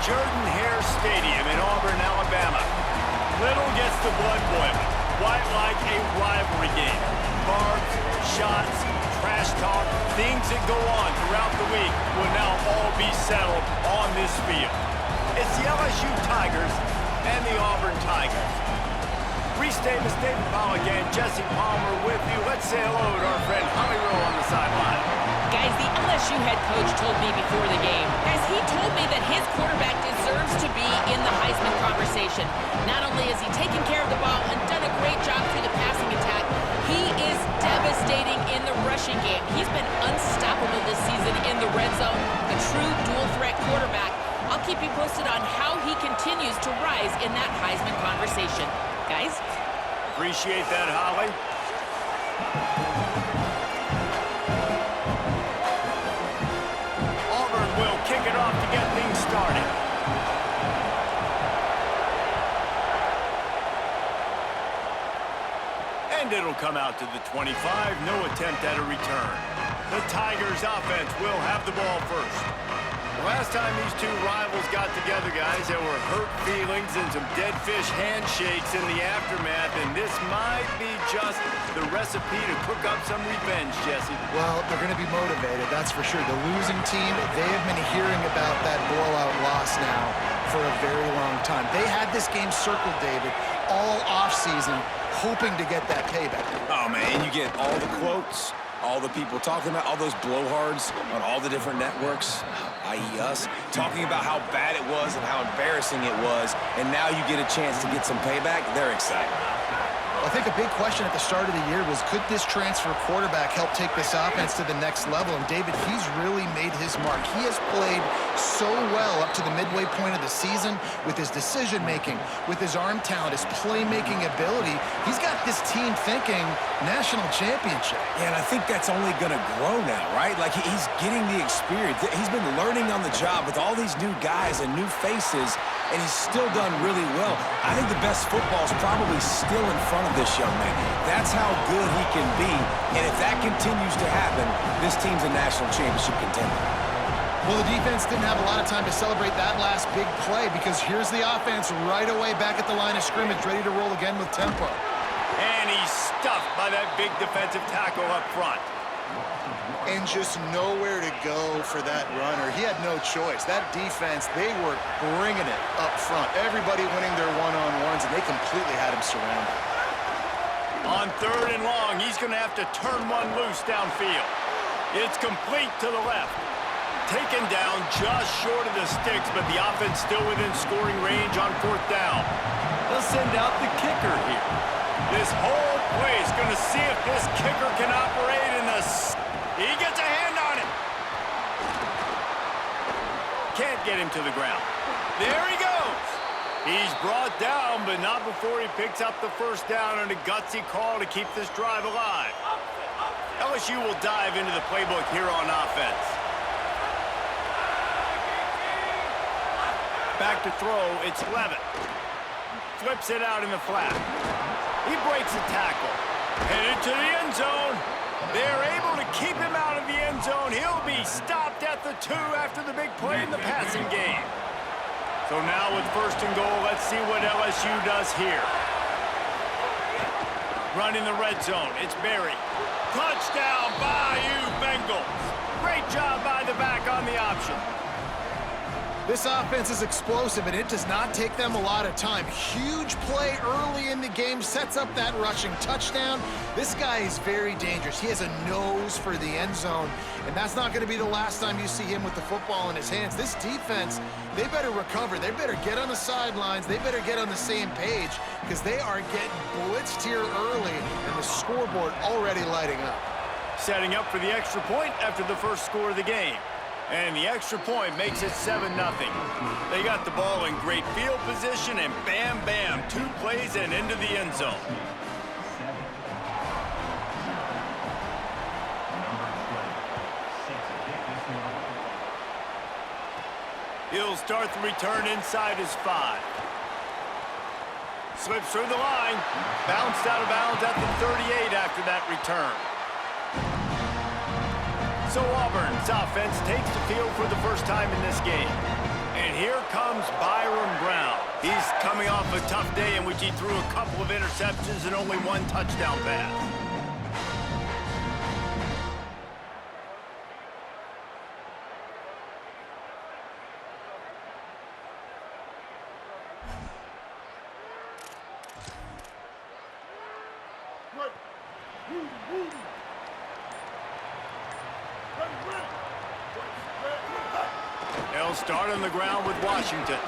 Jordan-Hare Stadium in Auburn, Alabama. Little gets the blood boiling, quite like a rivalry game. Barbs, shots, trash talk, things that go on throughout the week will now all be settled on this field. It's the LSU Tigers and the Auburn Tigers. Restatement, David Pollock and Jesse Palmer with you. Let's say hello to our friend Holly Rowe on the sideline. Guys, the LSU head coach told me before the game, he told me that his quarterback deserves to be in the Heisman conversation. Not only has he taken care of the ball and done a great job through the passing attack, he is devastating in the rushing game. He's been unstoppable this season in the red zone, a true dual-threat quarterback. I'll keep you posted on how he continues to rise in that Heisman conversation. Guys? Appreciate that, Holly. Auburn will kick it off to get things started. And it'll come out to the 25. No attempt at a return. The Tigers offense will have the ball first. Last time these two rivals got together, guys, there were hurt feelings and some dead fish handshakes in the aftermath, and this might be just the recipe to cook up some revenge, Jesse. Well, they're going to be motivated, that's for sure. The losing team, they have been hearing about that blowout loss now for a very long time. They had this game circled, David, all offseason, hoping to get that payback. Oh, man, you get all the quotes, all the people talking about, all those blowhards on all the different networks, i.e. us, talking about how bad it was and how embarrassing it was, and now you get a chance to get some payback. They're excited. I think a big question at the start of the year was, could this transfer quarterback help take this offense to the next level? And David, he's really made his mark. He has played so well up to the midway point of the season with his decision-making, with his arm talent, his playmaking ability. He's got this team thinking national championship. Yeah, and I think that's only going to grow now, right? Like, he's getting the experience. He's been learning on the job with all these new guys and new faces, and he's still done really well. I think the best football is probably still in front of this young man. That's how good he can be, and if that continues to happen, this team's a national championship contender. Well, the defense didn't have a lot of time to celebrate that last big play, because here's the offense right away back at the line of scrimmage, ready to roll again with tempo. And he's stuffed by that big defensive tackle up front. And just nowhere to go for that runner. He had no choice. That defense, they were bringing it up front. Everybody winning their one-on-ones, and they completely had him surrounded. On 3rd and long, he's going to have to turn one loose downfield. It's complete to the left. Taken down just short of the sticks, but the offense still within scoring range on 4th down. They'll send out the kicker here. This whole play is going to see if this kicker can operate in the... He gets a hand on him. Can't get him to the ground. There he goes. He's brought down, but not before he picks up the first down on a gutsy call to keep this drive alive. LSU will dive into the playbook here on offense. Back to throw, it's Levitt. Flips it out in the flat. He breaks a tackle. Headed to the end zone. They're able to keep him out of the end zone. He'll be stopped at the 2 after the big play in the passing game. So now with 1st and goal, let's see what LSU does here. Run in the red zone. It's Berry. Touchdown, Bayou Bengals. Great job by the back on the option. This offense is explosive, and it does not take them a lot of time. Huge play early in the game, sets up that rushing touchdown. This guy is very dangerous. He has a nose for the end zone, and that's not going to be the last time you see him with the football in his hands. This defense, they better recover. They better get on the sidelines. They better get on the same page, because they are getting blitzed here early, and the scoreboard already lighting up. Setting up for the extra point after the first score of the game. And the extra point makes it 7-0. They got the ball in great field position, and bam, bam, 2 plays and into the end zone. He'll start the return inside his 5. Slips through the line. Bounced out of bounds at the 38 after that return. So Auburn's offense takes the field for the first time in this game. And And here comes Byron Brown. He's coming off a tough day in which he threw a couple of interceptions and only one touchdown pass. They'll start on the ground with Washington.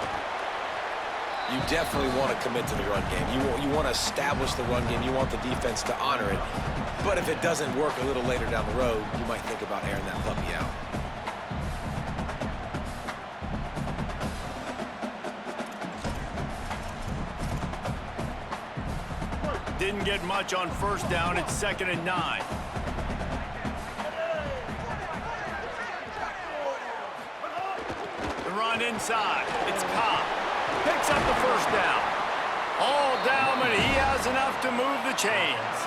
You definitely want to commit to the run game. You want to establish the run game. You want the defense to honor it. But if it doesn't work a little later down the road, you might think about airing that puppy out. Didn't get much on first down. It's 2nd and 9. The run inside. It's Cobb. Picks up the first down. All down, and he has enough to move the chains.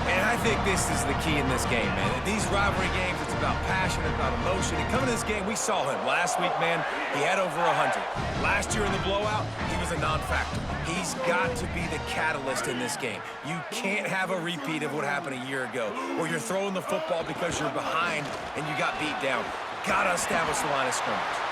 And I think this is the key in this game, man. These rivalry games, it's about passion, it's about emotion. And coming to this game, we saw him last week, man. He had over 100. Last year in the blowout, he was a non-factor. He's got to be the catalyst in this game. You can't have a repeat of what happened a year ago, where you're throwing the football because you're behind and you got beat down. Got to establish the line of scrimmage.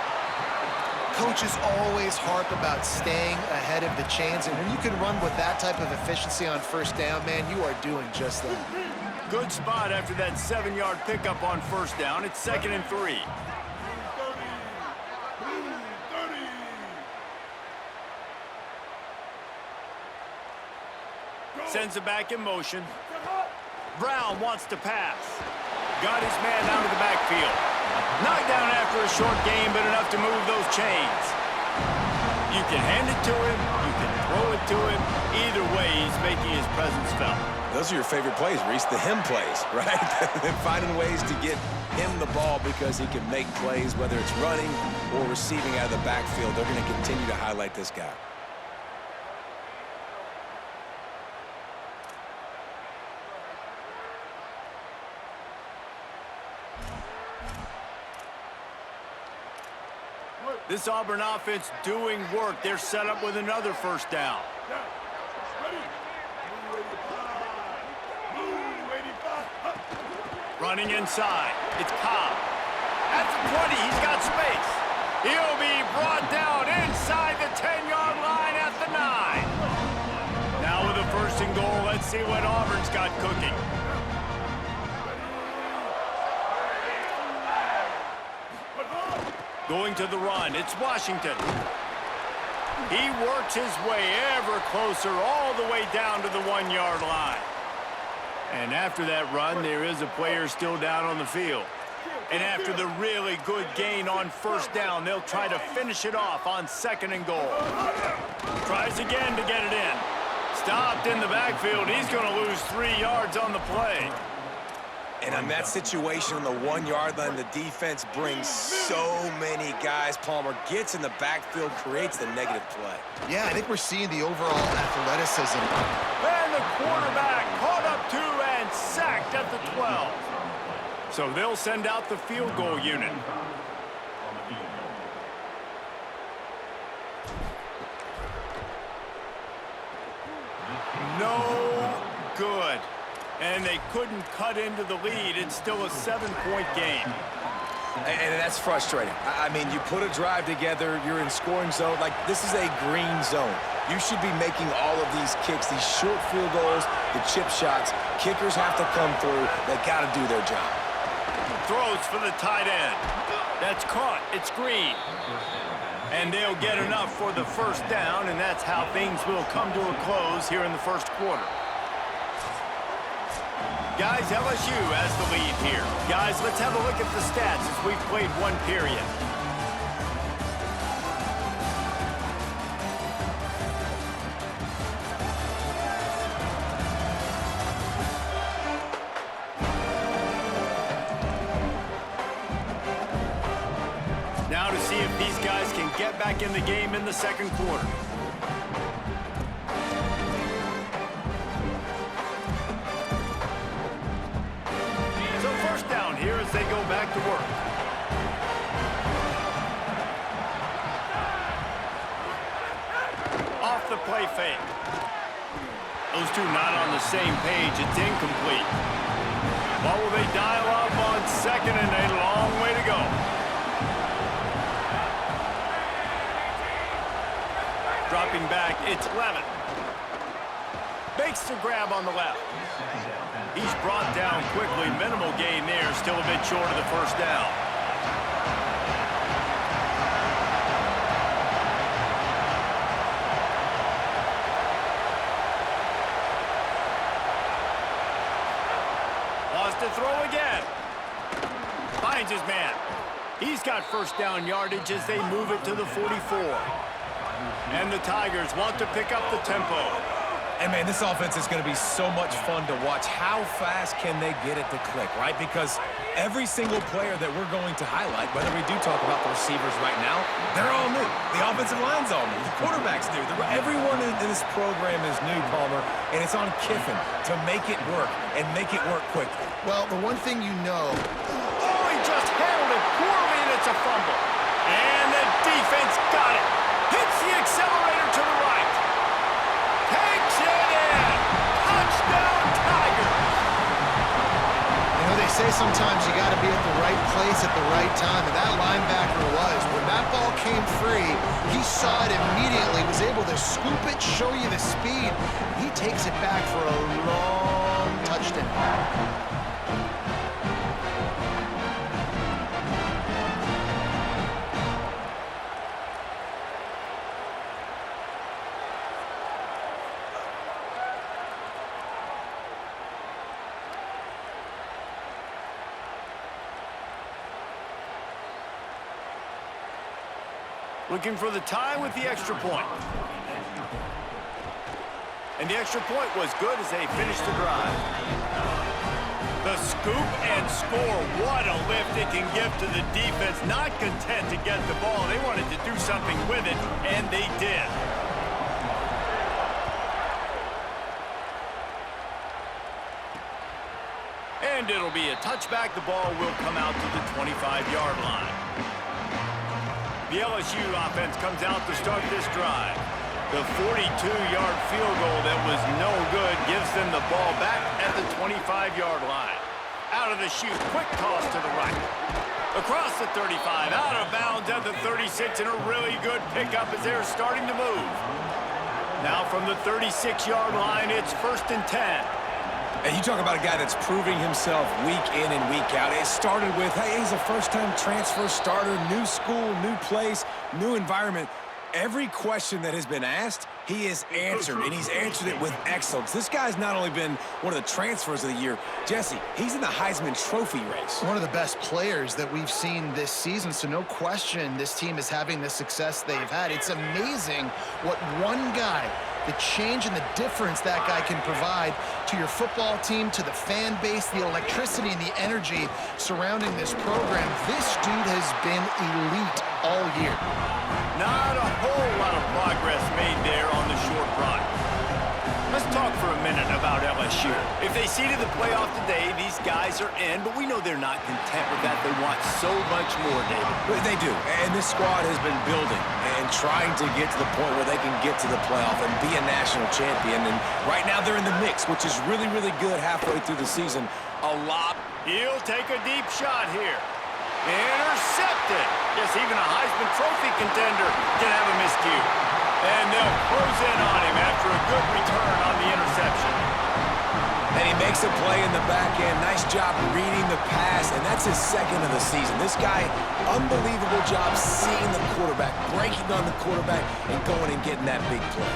Coaches always harp about staying ahead of the chains, and when you can run with that type of efficiency on first down, man, you are doing just that. Good spot after that 7-yard pickup on first down. It's 2nd and 3. Sends it back in motion. Brown wants to pass. Got his man out of the backfield. Knocked down after a short game, but enough to move those chains. You can hand it to him. You can throw it to him. Either way, he's making his presence felt. Those are your favorite plays, Reese, the him plays, right? Finding ways to get him the ball because he can make plays, whether it's running or receiving out of the backfield. They're going to continue to highlight this guy. This Auburn offense doing work. They're set up with another first down. Running inside. It's Cobb. At the 20, he's got space. He'll be brought down inside the 10-yard line at the 9. Now with a 1st and goal, let's see what Auburn's got cooking. Going to the run, it's Washington. He works his way ever closer all the way down to the 1-yard line. And after that run, there is a player still down on the field. And after the really good gain on first down, they'll try to finish it off on 2nd and goal. Tries again to get it in. Stopped in the backfield. He's going to lose 3 yards on the play. And on that situation on the 1-yard line, the defense brings so many guys. Palmer gets in the backfield, creates the negative play. Yeah, I think we're seeing the overall athleticism. And the quarterback caught up to and sacked at the 12. So they'll send out the field goal unit. No good. And they couldn't cut into the lead. It's still a 7-point game. And that's frustrating. I mean, you put a drive together, you're in scoring zone. Like, this is a green zone. You should be making all of these kicks, these short field goals, the chip shots. Kickers have to come through. They got to do their job. Throws for the tight end. That's caught. It's Green. And they'll get enough for the first down, and that's how things will come to a close here in the first quarter. Guys, LSU has the lead here. Guys, let's have a look at the stats as we've played 1 period. Now to see if these guys can get back in the game in the 2nd quarter. Here as they go back to work. play fake. Those two not on the same page. It's incomplete. What will they dial up on second and a long way to go? Dropping back, it's Levin. Makes the grab on the left. He's brought down quickly. Minimal gain there. Still a bit short of the first down. Wants to throw again. Finds his man. He's got first down yardage as they move it to the 44. And the Tigers want to pick up the tempo. And, man, this offense is going to be so much fun to watch. How fast can they get it to click, right? Because every single player that we're going to highlight, whether we do talk about the receivers right now, they're all new. The offensive line's all new. The quarterback's new. Everyone in this program is new, Palmer, and it's on Kiffin to make it work and make it work quickly. Well, the one thing you know... Oh, he just handled it poorly, and it's a fumble. And the defense got it. Hits the accelerator to the right. Takes it in. Touchdown, Tigers. You know, they say sometimes you got to be at the right place at the right time, and that linebacker was. When that ball came free, he saw it immediately, was able to scoop it, show you the speed. He takes it back for a long touchdown. Looking for the tie with the extra point. And the extra point was good as they finished the drive. The scoop and score. What a lift it can give to the defense. Not content to get the ball. They wanted to do something with it, and they did. And it'll be a touchback. The ball will come out to the 25-yard line. The LSU offense comes out to start this drive. The 42-yard field goal that was no good gives them the ball back at the 25-yard line. Out of the chute, quick toss to the right. Across the 35, out of bounds at the 36, and a really good pickup as they're starting to move. Now from the 36-yard line, it's 1st and 10. And you talk about a guy that's proving himself week in and week out. It started with, hey, he's a first-time transfer starter, new school, new place, new environment. Every question that has been asked, he has answered, and he's answered it with excellence. This guy's not only been one of the transfers of the year, Jesse, he's in the Heisman Trophy race. One of the best players that we've seen this season, so no question this team is having the success they've had. It's amazing what one guy, the change and the difference that guy can provide to your football team, to the fan base, the electricity and the energy surrounding this program. This dude has been elite all year. Not a whole lot of progress made there on the short run. Let's talk for a minute about LSU. If they seeded the playoff today, these guys are in, but we know they're not content with that. They want so much more, David. They do, and this squad has been building and trying to get to the point where they can get to the playoff and be a national champion. And right now they're in the mix, which is really, really good halfway through the season. A lot. He'll take a deep shot here. Intercepted. Yes, even a Heisman Trophy contender can have a miscue. And they'll close in on him after a good return on the interception. And he makes a play in the back end. Nice job reading the pass, and that's his second of the season. This guy, unbelievable job seeing the quarterback, breaking on the quarterback, and going and getting that big play.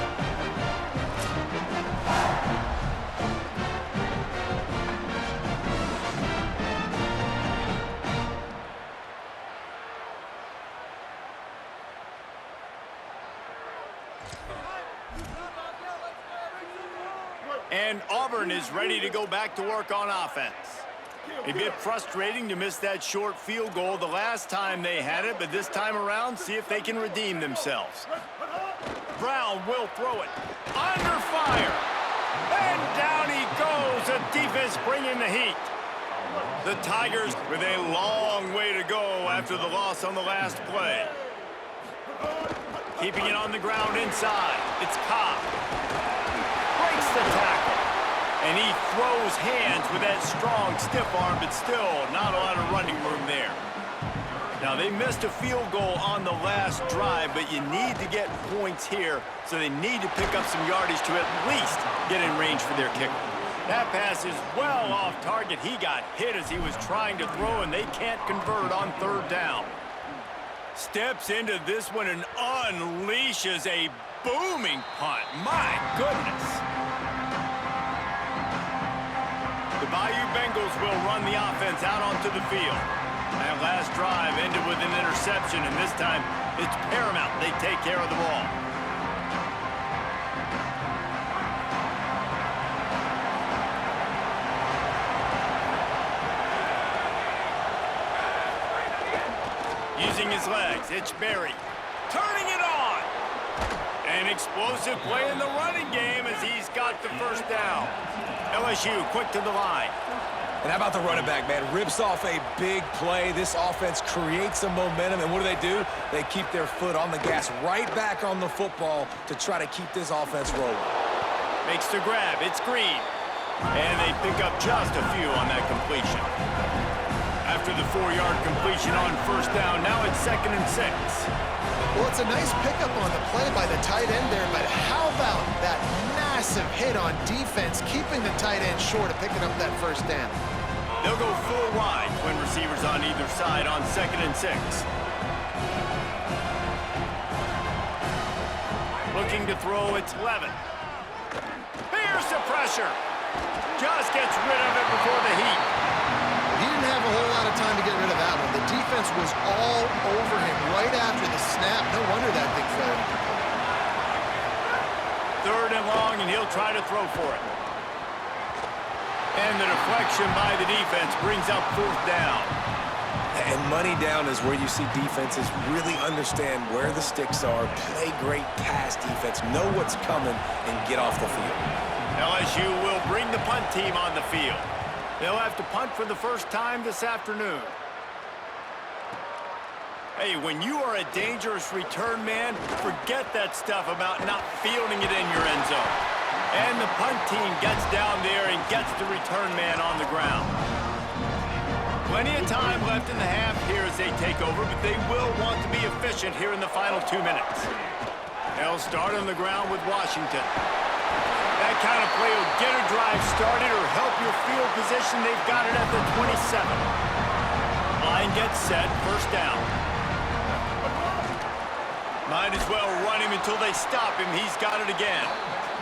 And Auburn is ready to go back to work on offense. A bit frustrating to miss that short field goal the last time they had it, but this time around, see if they can redeem themselves. Brown will throw it. Under fire. And down he goes. The defense bringing the heat. The Tigers with a long way to go after the loss on the last play. Keeping it on the ground inside. It's Cobb. Breaks the tackle. And he throws hands with that strong, stiff arm, but still not a lot of running room there. Now, they missed a field goal on the last drive, but you need to get points here, so they need to pick up some yardage to at least get in range for their kicker. That pass is well off target. He got hit as he was trying to throw, and they can't convert on third down. Steps into this one and unleashes a booming punt. My goodness. The Bayou Bengals will run the offense out onto the field. That last drive ended with an interception, and this time it's paramount they take care of the ball. Using his legs, it's Berry. Turning it on! An explosive play in the running game as he's got the first down. LSU quick to the line. And how about the running back, man? Rips off a big play. This offense creates some momentum, and what do? They keep their foot on the gas right back on the football to try to keep this offense rolling. Makes the grab. It's Green. And they pick up just a few on that completion. After the 4-yard completion on first down, now it's 2nd and 6. Well, it's a nice pickup on the play by the tight end there, but how about that massive hit on defense, keeping the tight end short of picking up that first down? They'll go full wide, twin receivers on either side on 2nd and 6. Looking to throw, it's Levin. Bears the pressure. Just gets rid of it before the heat. He didn't have a whole lot of time to get rid of that one. The defense was all over him right after the snap. No wonder that thing fell. 3rd and long, and he'll try to throw for it. And the deflection by the defense brings up 4th down. And money down is where you see defenses really understand where the sticks are, play great pass defense, know what's coming, and get off the field. LSU will bring the punt team on the field. They'll have to punt for the first time this afternoon. Hey, when you are a dangerous return man, forget that stuff about not fielding it in your end zone. And the punt team gets down there and gets the return man on the ground. Plenty of time left in the half here as they take over, but they will want to be efficient here in the final 2 minutes. They'll start on the ground with Washington. That kind of play will get a drive started or help your field position. They've got it at the 27. Line gets set, first down. Might as well run him until they stop him. He's got it again.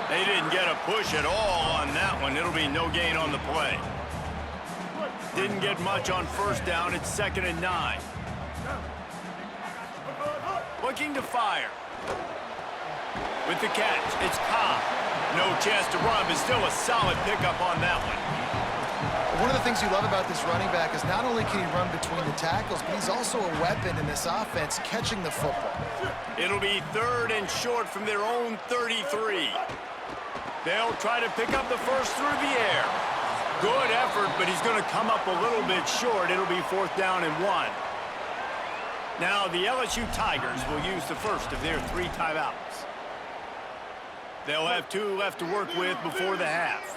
They didn't get a push at all on that one. It'll be no gain on the play. Didn't get much on first down. It's 2nd and 9. Looking to fire. With the catch, it's Cobb. No chance to run, but still a solid pickup on that one. One of the things you love about this running back is not only can he run between the tackles, but he's also a weapon in this offense catching the football. It'll be 3rd and short from their own 33. They'll try to pick up the first through the air. Good effort, but he's going to come up a little bit short. It'll be 4th down and 1. Now the LSU Tigers will use the first of their 3 timeouts. They'll have 2 left to work with before the half.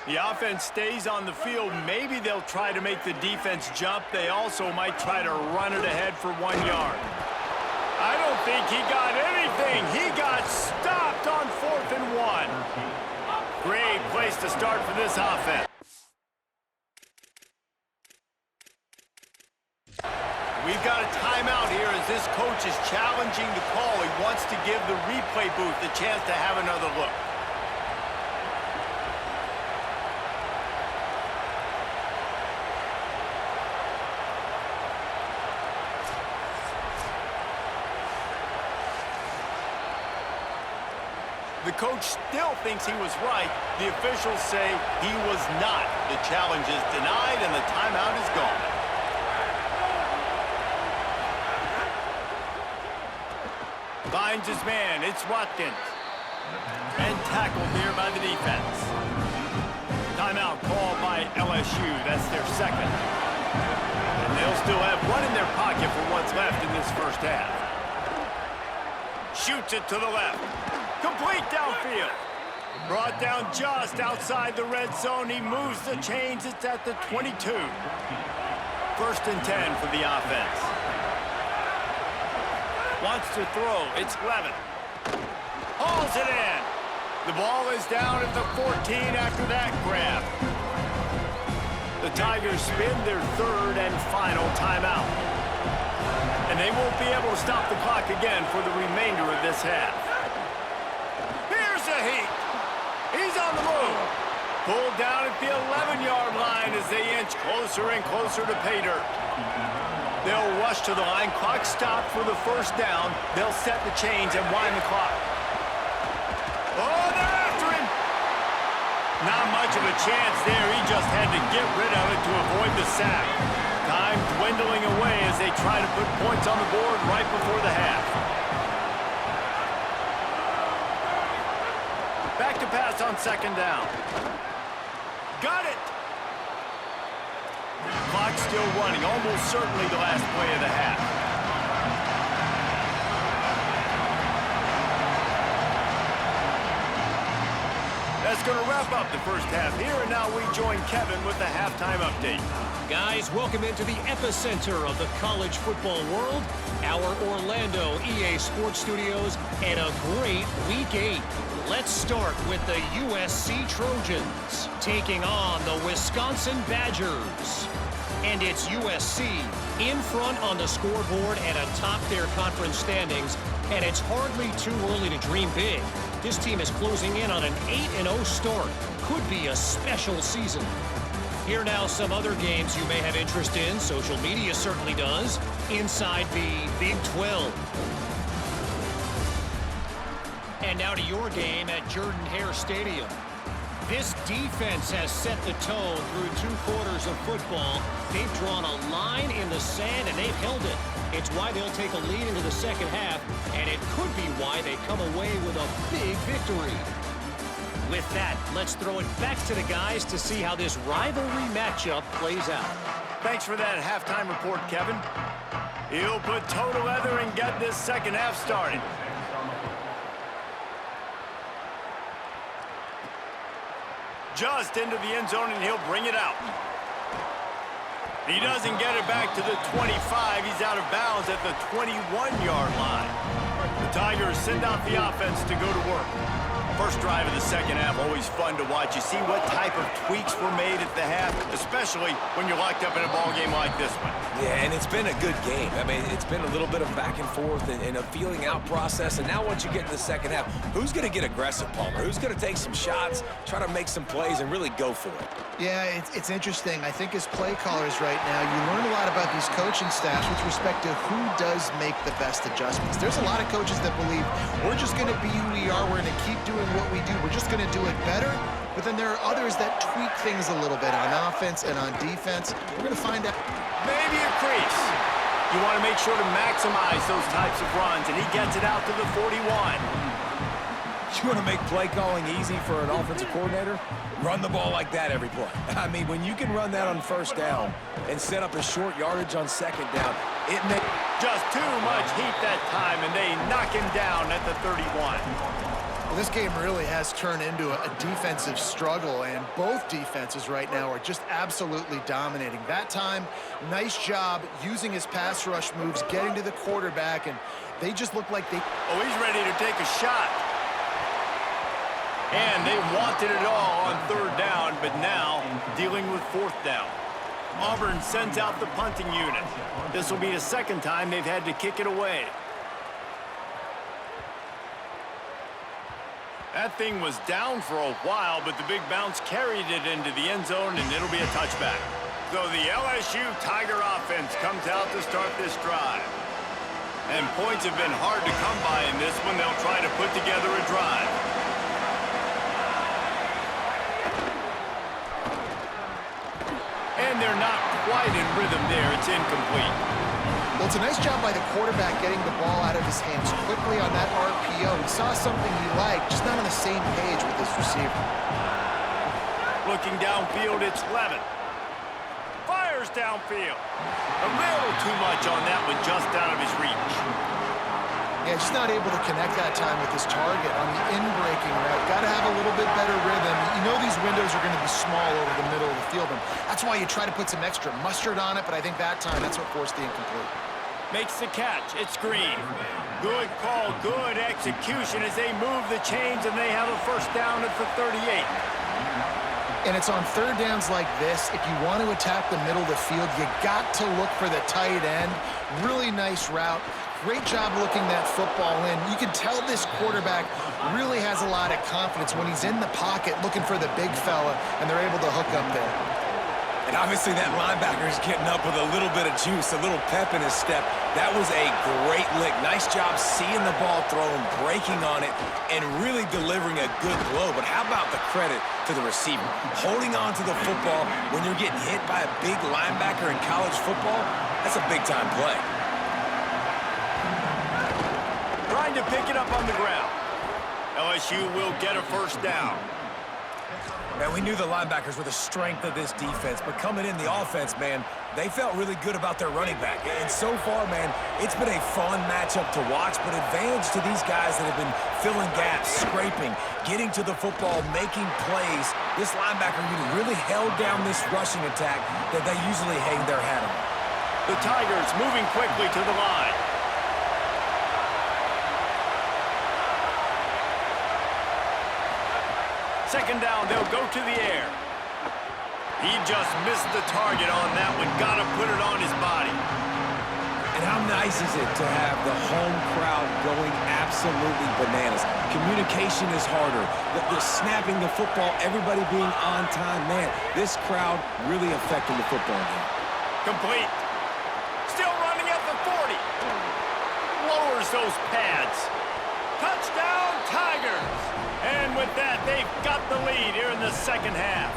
The offense stays on the field. Maybe they'll try to make the defense jump. They also might try to run it ahead for 1 yard. I don't think he got anything. He got stopped on 4th and 1. Great place to start for this offense. We've got a timeout here as this coach is challenging the call. He wants to give the replay booth a chance to have another look. The coach still thinks he was right. The officials say he was not. The challenge is denied and the timeout is gone. Finds his man. It's Watkins. And tackled there by the defense. Timeout called by LSU. That's their 2nd. And they'll still have 1 in their pocket for what's left in this first half. Shoots it to the left. Complete downfield. Brought down just outside the red zone. He moves the chains. It's at the 22. 1st and 10 for the offense. Wants to throw. It's Levin. Hauls it in. The ball is down at the 14 after that grab. The Tigers spin their 3rd and final timeout. And they won't be able to stop the clock again for the remainder of this half. Here's a heat. He's on the move. Pulled down at the 11-yard line as they inch closer and closer to pay dirt. They'll rush to the line. Clock stopped for the 1st down. They'll set the chains and wind the clock. Oh, they're after him. Not much of a chance there. He just had to get rid of it to avoid the sack. Time dwindling away as they try to put points on the board right before the half. Back to pass on 2nd down. Got it. Clock still running. Almost certainly the last play of the half. That's going to wrap up the 1st half here, and now we join Kevin with the halftime update. Guys, welcome into the epicenter of the college football world, our Orlando EA Sports Studios, and a great Week 8. Let's start with the USC Trojans taking on the Wisconsin Badgers. And it's USC in front on the scoreboard and atop their conference standings, and it's hardly too early to dream big. This team is closing in on an 8-0 start. Could be a special season. Here now some other games you may have interest in. Social media certainly does. Inside the Big 12. And now to your game at Jordan-Hare Stadium. This defense has set the tone through 2 quarters of football. They've drawn a line in the sand, and they've held it. It's why they'll take a lead into the 2nd half, and it could be why they come away with a big victory. With that, let's throw it back to the guys to see how this rivalry matchup plays out. Thanks for that halftime report, Kevin. He'll put toe to leather and get this 2nd half started. Just into the end zone, and he'll bring it out. He doesn't get it back to the 25. He's out of bounds at the 21-yard line. The Tigers send out the offense to go to work. First drive of the 2nd half, always fun to watch. You see what type of tweaks were made at the half, especially when you're locked up in a ball game like this one. Yeah, and it's been a good game. I mean, it's been a little bit of back and forth and a feeling out process. And now once you get in the 2nd half, who's going to get aggressive, Palmer? Who's going to take some shots, try to make some plays, and really go for it? Yeah, it's interesting. I think as play callers right now, you learn a lot about these coaching staffs with respect to who does make the best adjustments. There's a lot of coaches that believe we're just going to be who we are. We're going to keep doing what we do. We're just going to do it better. But then there are others that tweak things a little bit on offense and on defense. We're going to find out. Maybe a crease. You want to make sure to maximize those types of runs, and he gets it out to the 41. You want to make play calling easy for an offensive coordinator? Run the ball like that every play. I mean, when you can run that on 1st down and set up a short yardage on 2nd down, it makes just too much heat that time, and they knock him down at the 31. Well, this game really has turned into a defensive struggle, and both defenses right now are just absolutely dominating. That time, nice job using his pass rush moves, getting to the quarterback, and they just look like they... Oh, he's ready to take a shot. And they wanted it all on 3rd down, but now dealing with 4th down. Auburn sends out the punting unit. This will be the 2nd time they've had to kick it away. That thing was down for a while, but the big bounce carried it into the end zone, and it'll be a touchback. So the LSU Tiger offense comes out to start this drive. And points have been hard to come by in this one. They'll try to put together a drive. And they're not quite in rhythm there. It's incomplete. Well, it's a nice job by the quarterback getting the ball out of his hands quickly on that RPO. He saw something he liked, just not on the same page with his receiver. Looking downfield, it's Levin. Fires downfield. A little too much on that one, just out of his reach. Yeah, just not able to connect that time with his target on the in-breaking route. Got to have a little bit better rhythm. You know these windows are going to be small over the middle of the field, and that's why you try to put some extra mustard on it, but I think that time that's what forced the incomplete. Makes the catch. It's Green. Good call, good execution as they move the chains, and they have a first down at the 38. And it's on third downs like this. If you want to attack the middle of the field, you got to look for the tight end. Really nice route. Great job looking that football in. You can tell this quarterback really has a lot of confidence when he's in the pocket looking for the big fella, and they're able to hook up there. And obviously that linebacker is getting up with a little bit of juice, a little pep in his step. That was a great lick. Nice job seeing the ball thrown, breaking on it, and really delivering a good blow. But how about the credit to the receiver? Holding on to the football when you're getting hit by a big linebacker in college football, that's a big-time play. Trying to pick it up on the ground. LSU will get a first down. Man, we knew the linebackers were the strength of this defense, but coming in the offense, man, they felt really good about their running back. And so far, man, it's been a fun matchup to watch, but advantage to these guys that have been filling gaps, scraping, getting to the football, making plays. This linebacker really held down this rushing attack that they usually hang their hat on. The Tigers moving quickly to the line. Second down, they'll go to the air. He just missed the target on that one. Got to put it on his body. And how nice is it to have the home crowd going absolutely bananas? Communication is harder. The snapping the football, everybody being on time. Man, this crowd really affecting the football game. Complete. Still running at the 40. Lowers those pads. Touchdown, Tigers. And with that, they've got the lead here in the second half.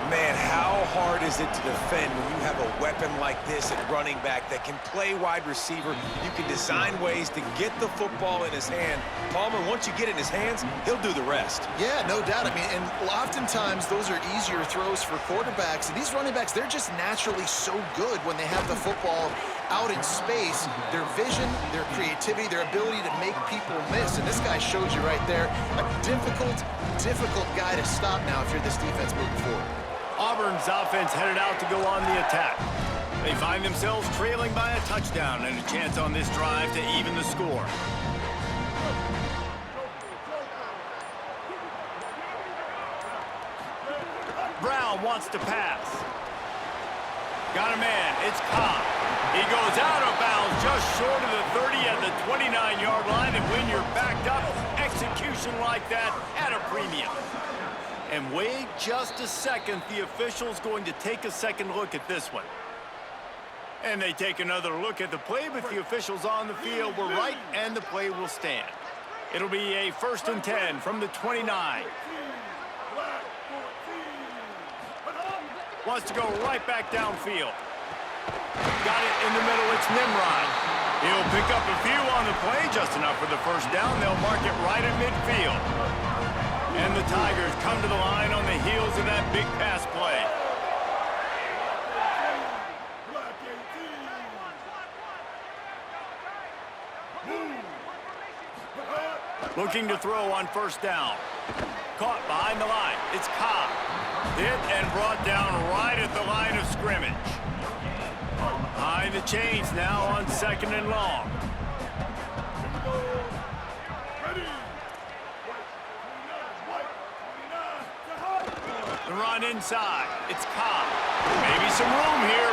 Man, how hard is it to defend when you have a weapon like this at running back that can play wide receiver? You can design ways to get the football in his hand. Palmer, once you get it in his hands, he'll do the rest. Yeah, no doubt. I mean, and oftentimes those are easier throws for quarterbacks. And these running backs, they're just naturally so good when they have the football out in space. Their vision, their creativity, their ability to make people miss. And this guy shows you right there, a difficult guy to stop now if you're this defense moving forward. Auburn's offense headed out to go on the attack. They find themselves trailing by a touchdown and a chance on this drive to even the score. Brown wants to pass. Got a man. It's Cobb. He goes out of bounds just short of the 30 at the 29-yard line, and when you're backed up, execution like that at a premium. And wait just a second, the official's going to take a second look at this one. And they take another look at the play, but the officials on the field were right, and the play will stand. It'll be a 1st and 10 from the 29. Wants to go right back downfield. Got it in the middle, it's Nimrod. He'll pick up a few on the play, just enough for the first down. They'll mark it right at midfield. And the Tigers come to the line on the heels of that big pass play. Looking to throw on first down. Caught behind the line. It's Cobb. Hit and brought down right at the line of scrimmage. Behind the chains now on 2nd and long. The run inside. It's Cobb. Maybe some room here.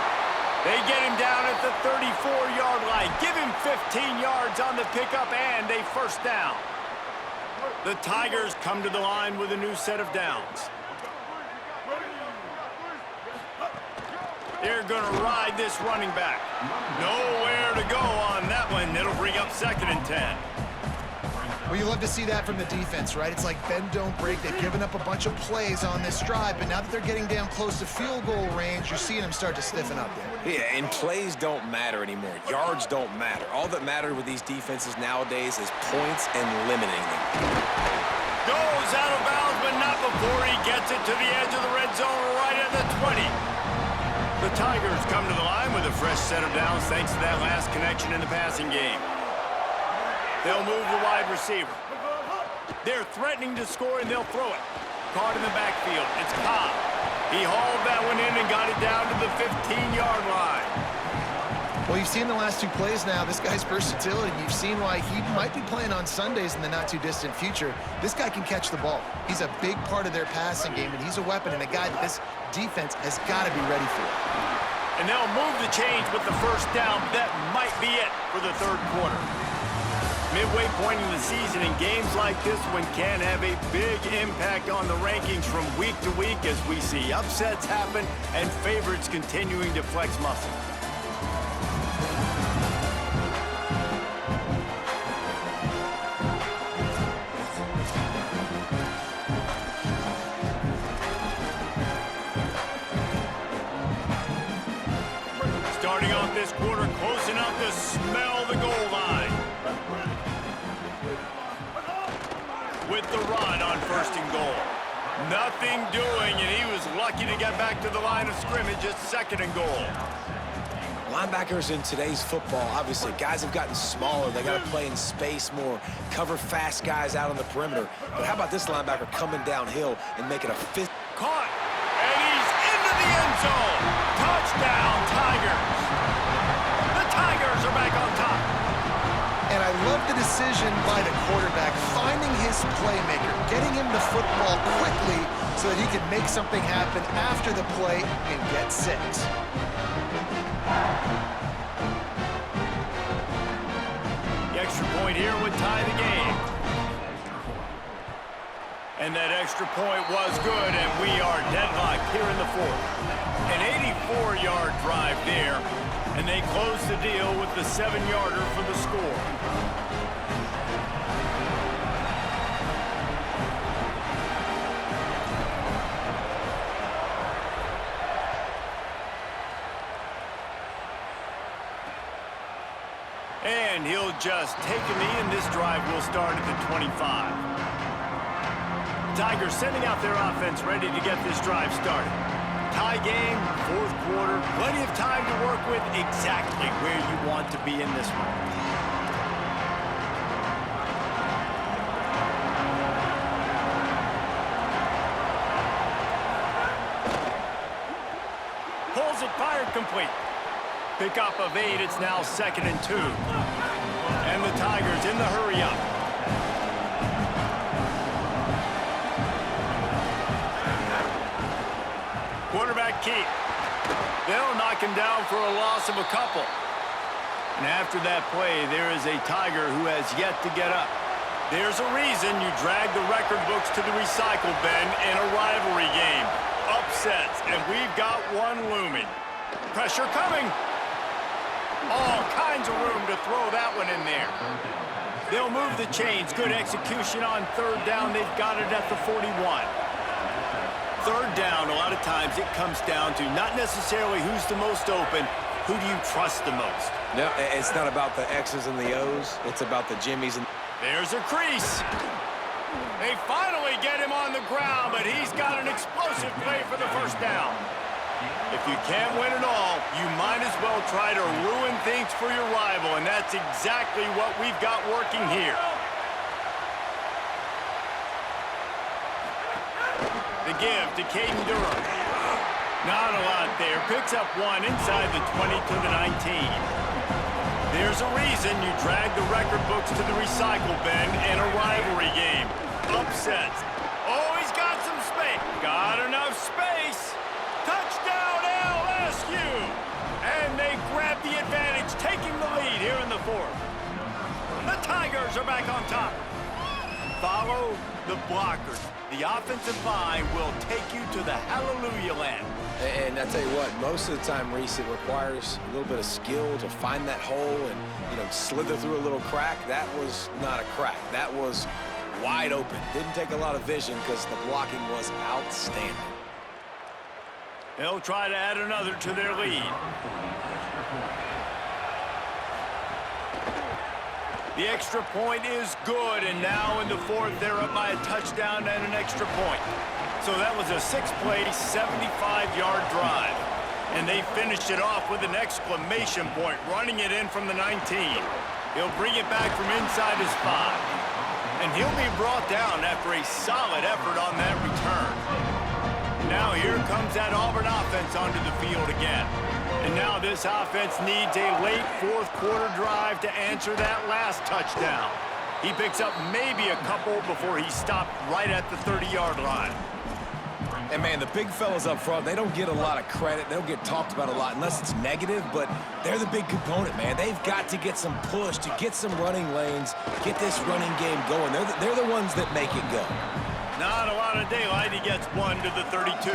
They get him down at the 34-yard line. Give him 15 yards on the pickup and a first down. The Tigers come to the line with a new set of downs. They're going to ride this running back. Nowhere to go on that one. It'll bring up 2nd and 10. Well, you love to see that from the defense, right? It's like bend, don't break. They've given up a bunch of plays on this drive, but now that they're getting down close to field goal range, you're seeing them start to stiffen up there. Yeah, and plays don't matter anymore. Yards don't matter. All that matters with these defenses nowadays is points and limiting them. Goes out of bounds, but not before he gets it to the edge of the red zone right at the 20. The Tigers come to the line with a fresh set of downs thanks to that last connection in the passing game. They'll move the wide receiver. They're threatening to score, and they'll throw it. Caught in the backfield. It's Cobb. He hauled that one in and got it down to the 15-yard line. Well, you've seen the last two plays now. This guy's versatility. You've seen why he might be playing on Sundays in the not-too-distant future. This guy can catch the ball. He's a big part of their passing game, and he's a weapon and a guy that this defense has got to be ready for. And they'll move the chains with the first down. That might be it for the third quarter. Midway point in the season, and games like this one can have a big impact on the rankings from week to week as we see upsets happen and favorites continuing to flex muscle. Starting off this quarter, close enough to smell the goal line. With the run on 1st and goal. Nothing doing, and he was lucky to get back to the line of scrimmage at 2nd and goal. Linebackers in today's football, obviously, guys have gotten smaller. They got to play in space more, cover fast guys out on the perimeter. But how about this linebacker coming downhill and making a fifth? Caught, and he's into the end zone. Touchdown, Tigers. The Tigers are back on top. And I love the decision by the quarterback, finding his playmaker, getting him the football quickly so that he can make something happen after the play and get 6. The extra point here would tie the game. And that extra point was good, and we are deadlocked here in the 4th. An 84-yard drive there. And they close the deal with the 7-yarder for the score. And he'll just take a knee, and this drive will start at the 25. Tigers sending out their offense ready to get this drive started. Tie game, 4th quarter, plenty of time to work with, exactly where you want to be in this one. Pulls it, fired, complete. Pickup of 8, it's now 2nd and 2. And the Tigers in the hurry-up. Quarterback keep. They'll knock him down for a loss of a couple. And after that play, there is a Tiger who has yet to get up. There's a reason you drag the record books to the recycle bin in a rivalry game. Upsets, and we've got one looming. Pressure coming. All kinds of room to throw that one in there. They'll move the chains. Good execution on 3rd down. They've got it at the 41. 3rd down, a lot of times it comes down to not necessarily who's the most open, who do you trust the most? No, it's not about the X's and the O's. It's about the Jimmies. And there's a crease. They finally get him on the ground, but he's got an explosive play for the 1st down. If you can't win it all, you might as well try to ruin things for your rival, and that's exactly what we've got working here. The give to Caden Durham. Not a lot there. Picks up 1 inside the 20 to the 19. There's a reason you drag the record books to the recycle bin in a rivalry game. Upsets. Oh, he's got some space. Got enough space. Touchdown LSU. And they grab the advantage, taking the lead here in the 4th. The Tigers are back on top. Follow the blockers. The offensive line will take you to the hallelujah land. And I tell you what, most of the time, Reese, it requires a little bit of skill to find that hole and, slither through a little crack. That was not a crack. That was wide open. Didn't take a lot of vision because the blocking was outstanding. They'll try to add another to their lead. The extra point is good, and now in the 4th, they're up by a touchdown and an extra point. So that was a 6-play, 75-yard drive. And they finished it off with an exclamation point, running it in from the 19. He'll bring it back from inside his 5. And he'll be brought down after a solid effort on that return. Now here comes that Auburn offense onto the field again. And now this offense needs a late fourth-quarter drive to answer that last touchdown. He picks up maybe a couple before he stopped right at the 30-yard line. And, man, the big fellas up front, they don't get a lot of credit. They don't get talked about a lot unless it's negative, but they're the big component, man. They've got to get some push, to get some running lanes, get this running game going. They're the ones that make it go. Not a lot of daylight. He gets one to the 32.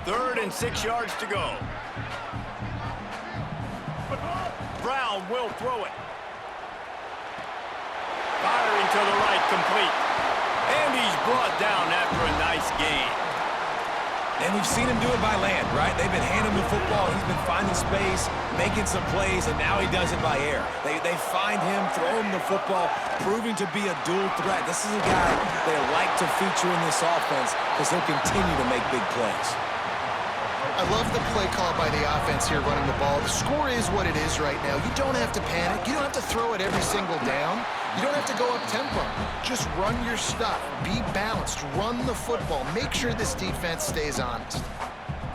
Third and 6 yards to go. Brown will throw it. Firing to the right, complete. And he's brought down after a nice gain. And we've seen him do it by land, right? They've been handing him the football. He's been finding space, making some plays, and now he does it by air. They find him, throw him the football, proving to be a dual threat. This is a guy they like to feature in this offense because he'll continue to make big plays. I love the play call by the offense here running the ball. The score is what it is right now. You don't have to panic. You don't have to throw it every single down. You don't have to go up tempo. Just run your stuff. Be balanced. Run the football. Make sure this defense stays honest.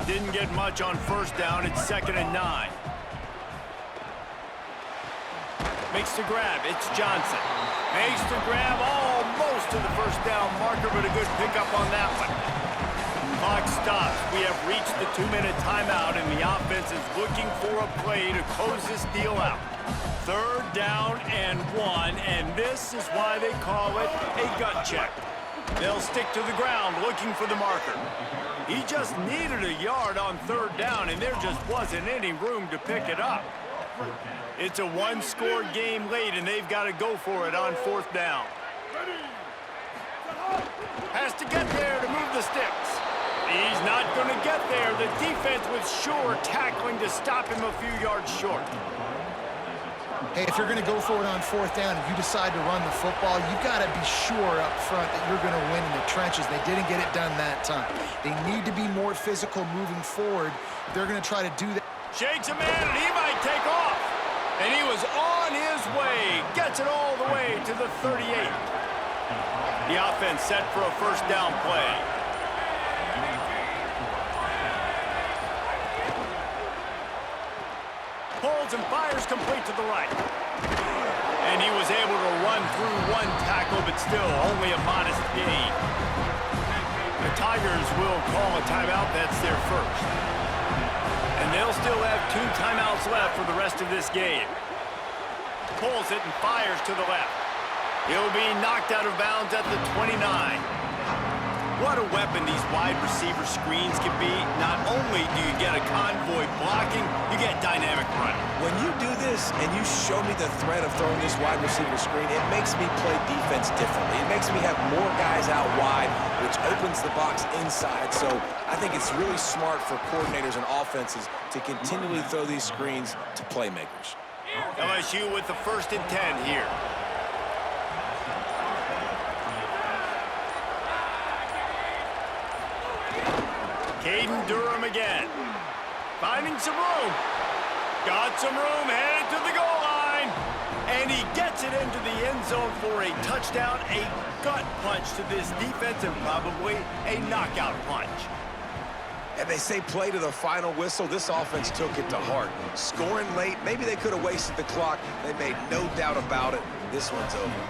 Didn't get much on first down. It's 2nd and 9. Makes the grab. It's Johnson. Makes the grab almost to the first down marker, but a good pickup on that one. Clock stops. We have reached the 2-minute timeout, and the offense is looking for a play to close this deal out. 3rd down and 1, and this is why they call it a gut check. They'll stick to the ground looking for the marker. He just needed a yard on 3rd down, and there just wasn't any room to pick it up. It's a one-score game late, and they've got to go for it on 4th down. Has to get there to move the sticks. He's not going to get there. The defense was sure tackling to stop him a few yards short. Hey, if you're going to go for it on 4th down and you decide to run the football, you've got to be sure up front that you're going to win in the trenches. They didn't get it done that time. They need to be more physical moving forward. They're going to try to do that. Shakes a man, and he might take off. And he was on his way. Gets it all the way to the 38. The offense set for a first down play. Pulls and fires complete to the right. And he was able to run through one tackle, but still only a modest gain. The Tigers will call a timeout. That's their first. And they'll still have 2 timeouts left for the rest of this game. Pulls it and fires to the left. He'll be knocked out of bounds at the 29. What a weapon these wide receiver screens can be. Not only do you get a convoy blocking, you get dynamic running. When you do this and you show me the threat of throwing this wide receiver screen, it makes me play defense differently. It makes me have more guys out wide, which opens the box inside. So I think it's really smart for coordinators and offenses to continually throw these screens to playmakers. LSU with the 1st and 10 here. Caden Durham again. Finding some room. Got some room, headed to the goal line. And he gets it into the end zone for a touchdown, a gut punch to this defense, and probably a knockout punch. And they say play to the final whistle. This offense took it to heart. Scoring late, maybe they could have wasted the clock. They made no doubt about it. This one's over.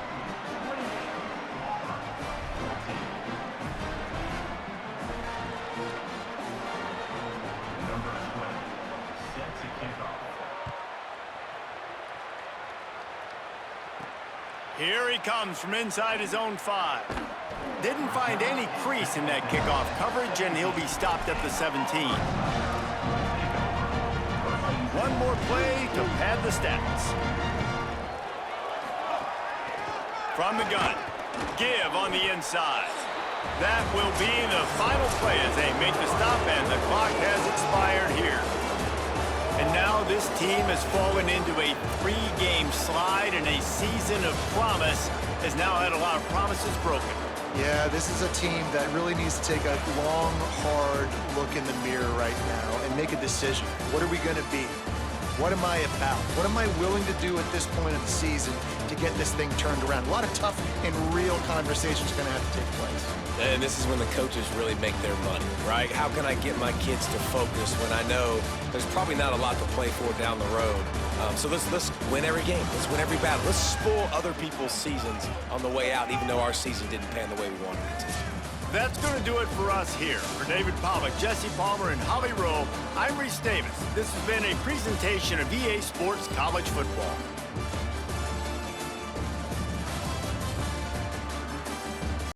Here he comes from inside his own 5. Didn't find any crease in that kickoff coverage, and he'll be stopped at the 17. One more play to pad the stats. From the gun, give on the inside. That will be the final play as they make the stop, and the clock has expired here. And now this team has fallen into a 3-game slide, and a season of promise has now had a lot of promises broken. Yeah, this is a team that really needs to take a long, hard look in the mirror right now and make a decision. What are we going to be? What am I about? What am I willing to do at this point of the season to get this thing turned around? A lot of tough and real conversations are going to have to take place. And this is when the coaches really make their money, right? How can I get my kids to focus when I know there's probably not a lot to play for down the road? So let's win every game. Let's win every battle. Let's spoil other people's seasons on the way out, even though our season didn't pan the way we wanted it to. That's going to do it for us here. For David Pollack, Jesse Palmer, and Holly Rowe, I'm Reese Davis. This has been a presentation of EA Sports College Football.